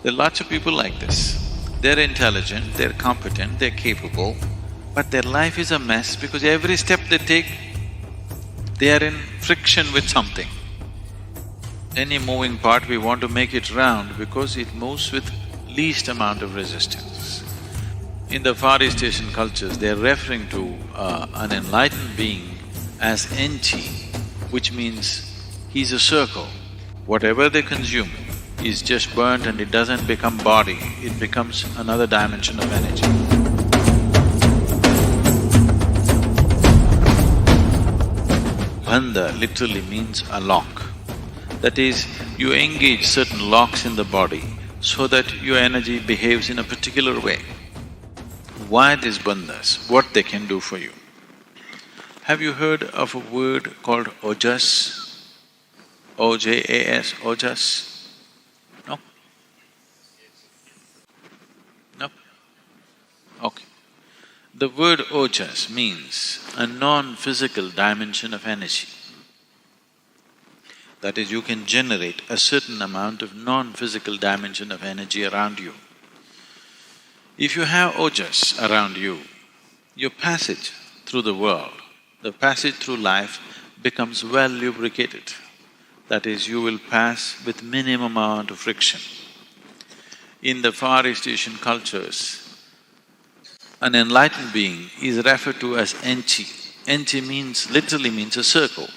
There are lots of people like this. They're intelligent, they're competent, they're capable, but their life is a mess because every step they take, they are in friction with something. Any moving part, we want to make it round because it moves with least amount of resistance. In the Far East Asian cultures, they're referring to an enlightened being as Enchi, which means he's a circle. Whatever they consume is just burnt and it doesn't become body, it becomes another dimension of energy. Bandha literally means a lock. That is, you engage certain locks in the body so that your energy behaves in a particular way. Why these bandhas? What they can do for you? Have you heard of a word called Ojas? O-J-A-S, Ojas? No? No? Okay. The word Ojas means a non-physical dimension of energy. That is, you can generate a certain amount of non-physical dimension of energy around you. If you have Ojas around you, your passage through the world, the passage through life becomes well lubricated. That is, you will pass with minimum amount of friction. In the Far East Asian cultures, an enlightened being is referred to as Enchi. Enchi literally means a circle.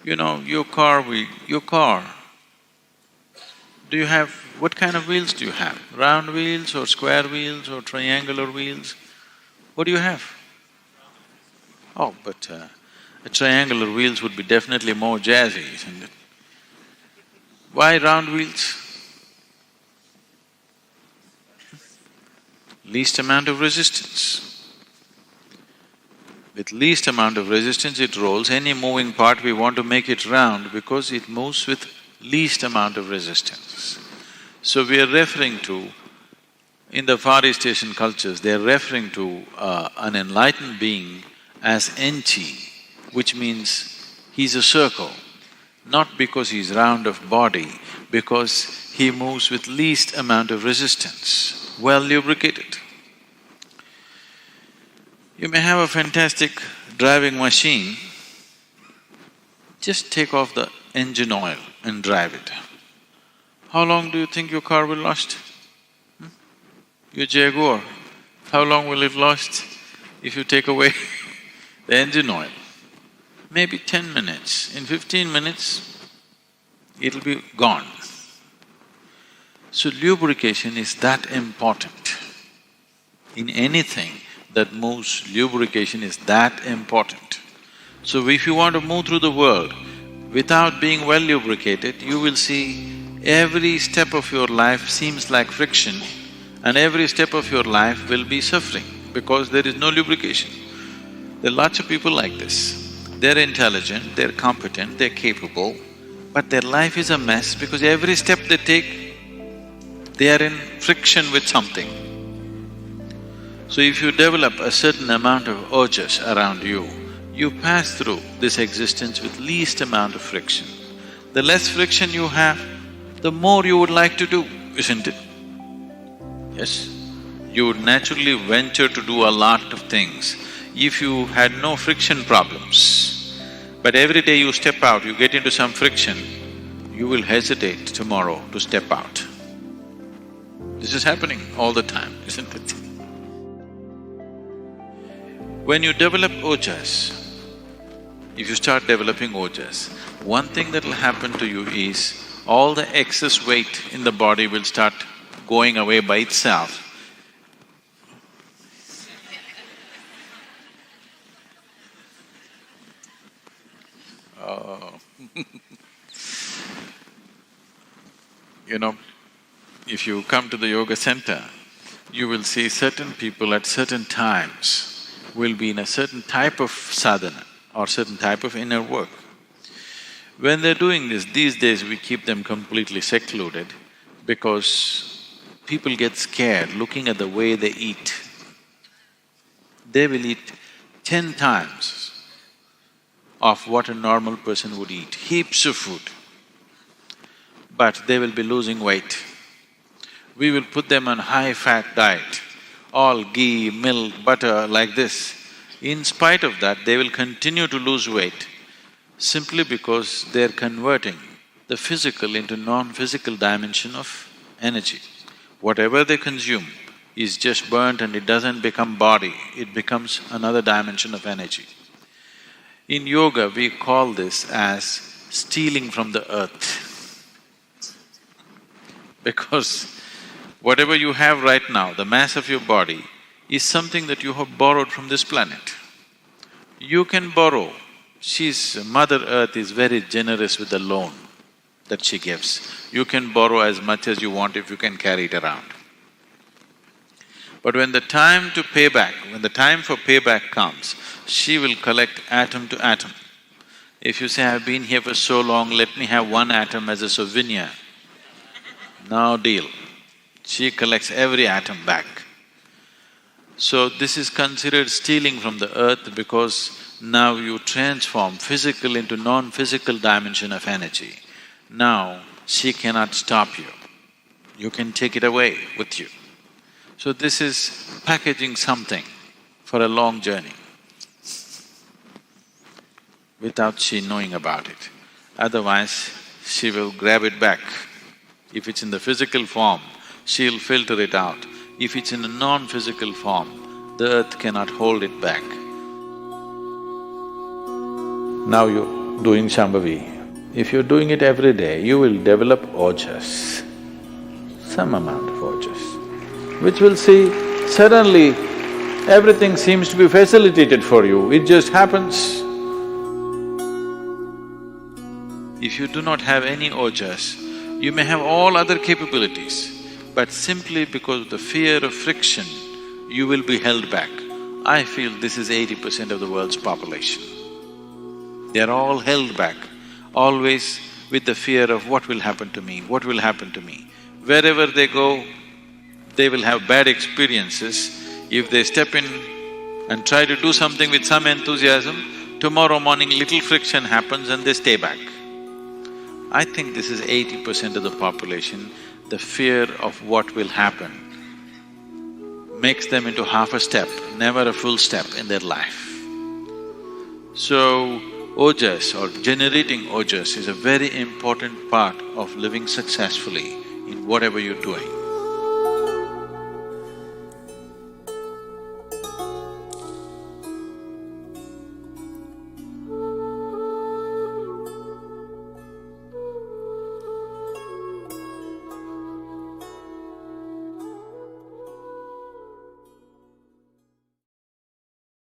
You know, your car, do you have… what kind of wheels do you have? Round wheels or square wheels or triangular wheels? What do you have? Oh, but a triangular wheels would be definitely more jazzy, isn't it? Why round wheels? Least amount of resistance. With least amount of resistance it rolls. Any moving part, we want to make it round because it moves with least amount of resistance. So we are referring to… in the Far East Asian cultures, they are referring to an enlightened being as Enchi, which means he's a circle, not because he's round of body, because he moves with least amount of resistance, well lubricated. You may have a fantastic driving machine, just take off the engine oil and drive it. How long do you think your car will last? Your Jaguar, how long will it last if you take away the engine oil? Maybe 10 minutes. In 15 minutes, it'll be gone. So lubrication is that important. In anything that moves, lubrication is that important. So if you want to move through the world without being well lubricated, you will see every step of your life seems like friction and every step of your life will be suffering because there is no lubrication. There are lots of people like this. They're intelligent, they're competent, they're capable, but their life is a mess because every step they take, they are in friction with something. So if you develop a certain amount of ojas around you, you pass through this existence with least amount of friction. The less friction you have, the more you would like to do, isn't it? Yes? You would naturally venture to do a lot of things if you had no friction problems. But every day you step out, you get into some friction, you will hesitate tomorrow to step out. This is happening all the time, isn't it? When you develop ojas, if you start developing ojas, one thing that will happen to you is all the excess weight in the body will start going away by itself. Oh. You know, if you come to the yoga center, you will see certain people at certain times will be in a certain type of sadhana or certain type of inner work. When they're doing this, these days we keep them completely secluded because people get scared looking at the way they eat. They will eat 10 times of what a normal person would eat, heaps of food. but they will be losing weight. We will put them on high-fat diet, all ghee, milk, butter, like this. In spite of that, they will continue to lose weight simply because they're converting the physical into non-physical dimension of energy. Whatever they consume is just burnt and it doesn't become body, it becomes another dimension of energy. In yoga, we call this as stealing from the earth. Because whatever you have right now, the mass of your body, is something that you have borrowed from this planet. You can borrow. Mother Earth is very generous with the loan that she gives. You can borrow as much as you want if you can carry it around. But when the time for payback comes, she will collect atom to atom. If you say, I've been here for so long, let me have one atom as a souvenir, no deal. She collects every atom back. So this is considered stealing from the earth because now you transform physical into non-physical dimension of energy. Now she cannot stop you. You can take it away with you. So this is packaging something for a long journey without she knowing about it. Otherwise, she will grab it back. If it's in the physical form, she'll filter it out. If it's in a non-physical form, the earth cannot hold it back. Now you're doing Shambhavi. If you're doing it every day, you will develop Ojas, some amount of Ojas, which will see suddenly everything seems to be facilitated for you, it just happens. If you do not have any Ojas, you may have all other capabilities, but simply because of the fear of friction, you will be held back. I feel this is 80% of the world's population. They are all held back, always with the fear of what will happen to me, what will happen to me. Wherever they go, they will have bad experiences. If they step in and try to do something with some enthusiasm, tomorrow morning little friction happens and they stay back. I think this is 80% of the population. The fear of what will happen makes them into half a step, never a full step in their life. So, Ojas or generating Ojas is a very important part of living successfully in whatever you're doing.